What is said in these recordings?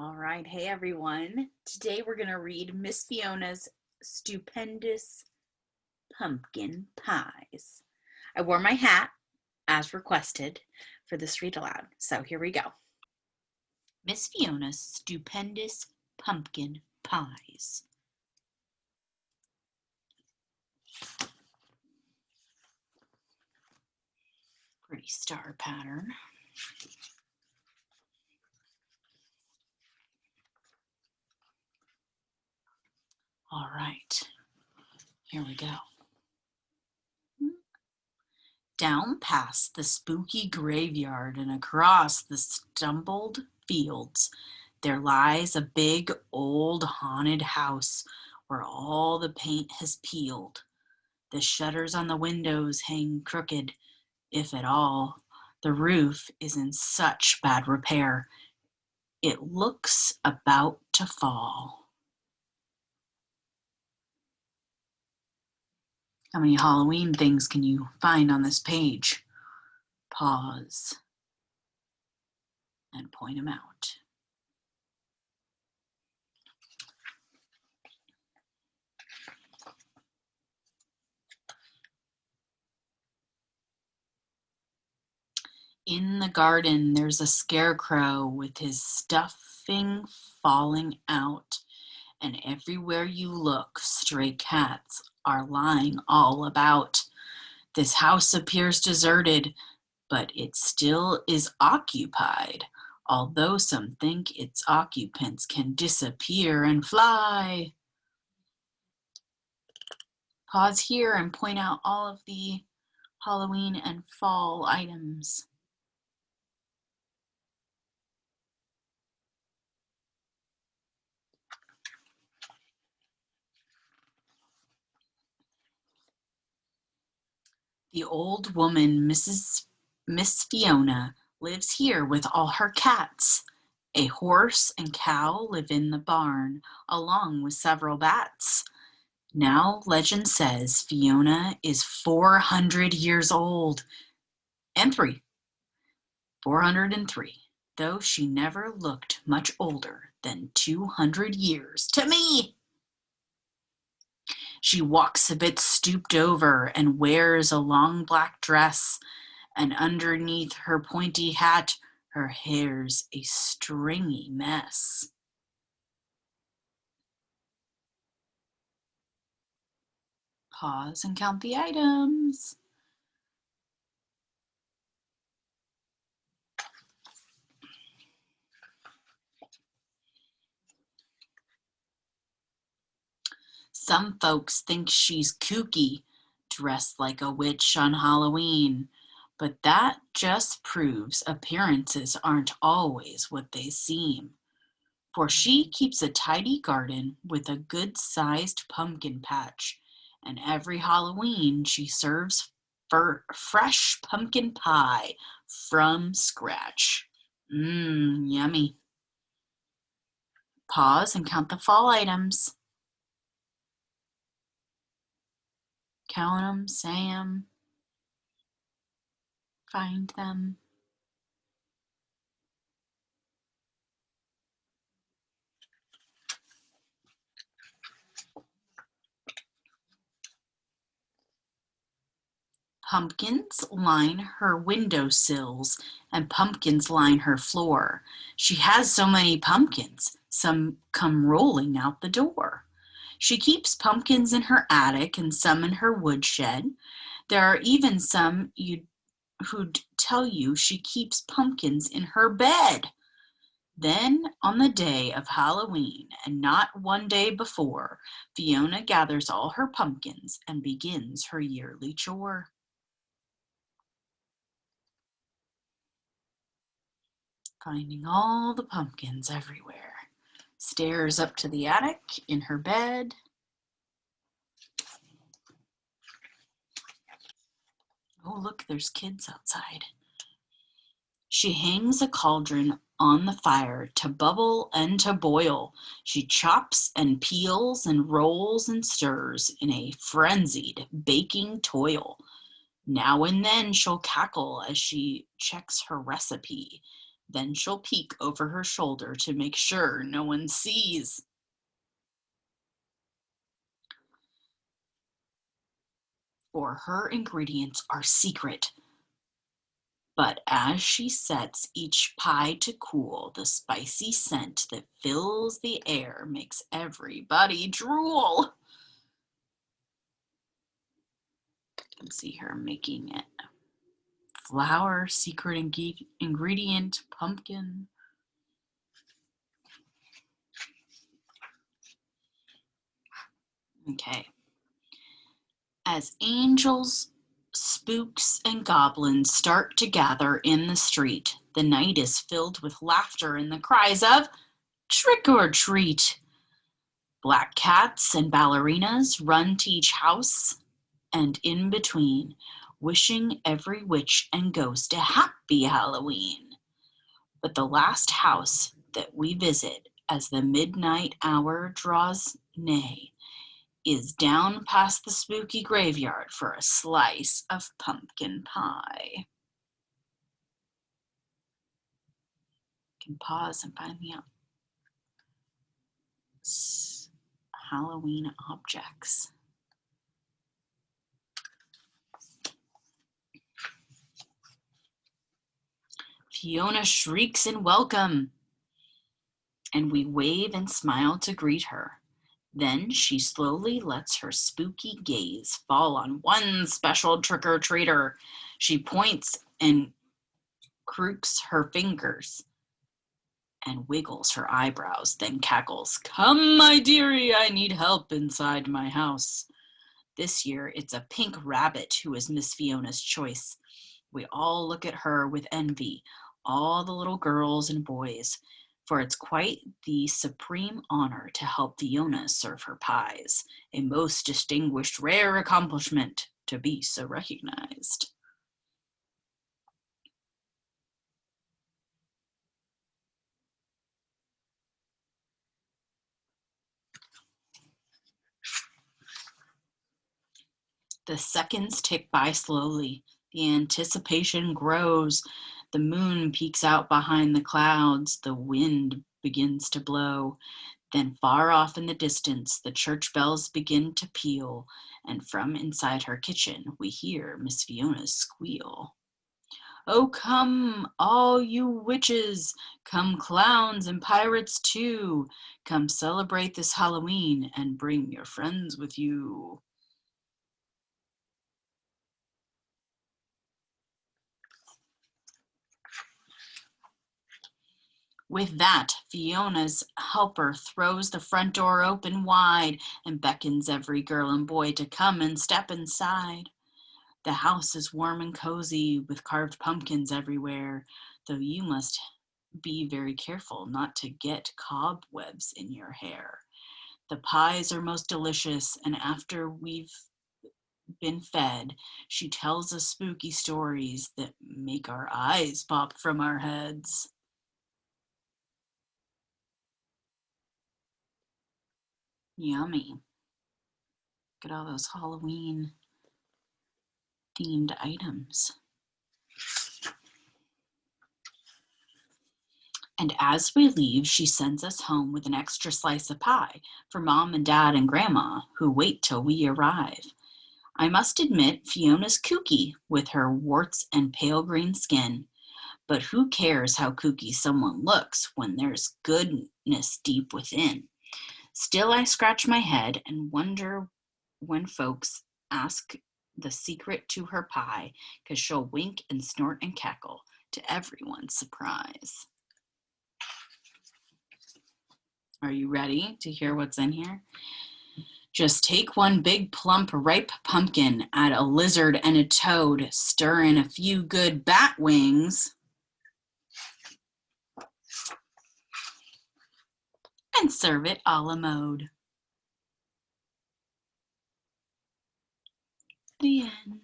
All right. Hey, everyone. Today we're going to read Miss Fiona's Stupendous Pumpkin Pies. I wore my hat, as requested, for this read aloud. So here we go. Miss Fiona's Stupendous Pumpkin Pies. Pretty star pattern. All right, here we go. Down past the spooky graveyard and across the stumbled fields, there lies a big old haunted house where all the paint has peeled. The shutters on the windows hang crooked, if at all. The roof is in such bad repair, it looks about to fall. How many Halloween things can you find on this page? Pause and point them out. In the garden, there's a scarecrow with his stuffing falling out, and everywhere you look, stray cats are lying all about. This house appears deserted, but it still is occupied, although some think its occupants can disappear and fly. Pause here and point out all of the Halloween and fall items. The old woman, Miss Fiona, lives here with all her cats. A horse and cow live in the barn, along with several bats. Now legend says Fiona is 400 years old, and 403, though she never looked much older than 200 years to me. She walks a bit stooped over and wears a long black dress, and underneath her pointy hat, her hair's a stringy mess. Pause and count the items. Some folks think she's kooky, dressed like a witch on Halloween, but that just proves appearances aren't always what they seem. For she keeps a tidy garden with a good-sized pumpkin patch, and every Halloween she serves fresh pumpkin pie from scratch. Yummy. Pause and count the fall items. Count them, say them, find them. Pumpkins line her windowsills and pumpkins line her floor. She has so many pumpkins, some come rolling out the door. She keeps pumpkins in her attic and some in her woodshed. There are even some who'd tell you she keeps pumpkins in her bed. Then, on the day of Halloween, and not one day before, Fiona gathers all her pumpkins and begins her yearly chore. Finding all the pumpkins everywhere. Stairs up to the attic, in her bed. Oh, look, there's kids outside. She hangs a cauldron on the fire to bubble and to boil. She chops and peels and rolls and stirs in a frenzied baking toil. Now and then she'll cackle as she checks her recipe. Then she'll peek over her shoulder to make sure no one sees. For her ingredients are secret. But as she sets each pie to cool, the spicy scent that fills the air makes everybody drool. You can see her making it. Flour, secret ingredient, pumpkin. Okay. As angels, spooks, and goblins start to gather in the street, the night is filled with laughter and the cries of trick or treat. Black cats and ballerinas run to each house and in between, wishing every witch and ghost a happy Halloween. But the last house that we visit as the midnight hour draws nigh is down past the spooky graveyard for a slice of pumpkin pie. You can pause and find the Halloween objects. Fiona shrieks in welcome, and we wave and smile to greet her. Then she slowly lets her spooky gaze fall on one special trick-or-treater. She points and crooks her fingers and wiggles her eyebrows, then cackles, "Come, my dearie, I need help inside my house." This year, it's a pink rabbit who is Miss Fiona's choice. We all look at her with envy, all the little girls and boys, for it's quite the supreme honor to help Fiona serve her pies, a most distinguished, rare accomplishment to be so recognized. The seconds tick by slowly. The anticipation grows. The moon peeks out behind the clouds. The wind begins to blow. Then far off in the distance, the church bells begin to peal, and from inside her kitchen, we hear Miss Fiona's squeal. "Oh, come, all you witches, come clowns and pirates too, come celebrate this Halloween and bring your friends with you." With that, Fiona's helper throws the front door open wide and beckons every girl and boy to come and step inside. The house is warm and cozy with carved pumpkins everywhere, though you must be very careful not to get cobwebs in your hair. The pies are most delicious, and after we've been fed, she tells us spooky stories that make our eyes pop from our heads. Yummy. Look at all those Halloween themed items. And as we leave, she sends us home with an extra slice of pie for Mom and Dad and Grandma, who wait till we arrive. I must admit, Fiona's kooky with her warts and pale green skin, but who cares how kooky someone looks when there's goodness deep within? Still, I scratch my head and wonder when folks ask the secret to her pie, because she'll wink and snort and cackle to everyone's surprise. Are you ready to hear what's in here? Just take one big plump ripe pumpkin, add a lizard and a toad, stir in a few good bat wings, and serve it a la mode. The end.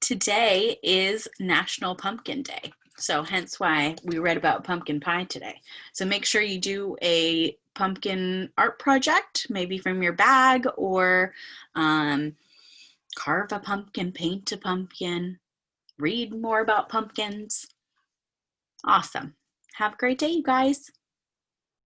Today is National Pumpkin Day, so hence why we read about pumpkin pie today. So make sure you do a pumpkin art project, maybe from your bag, or carve a pumpkin, paint a pumpkin, read more about pumpkins. Awesome. Have a great day, you guys.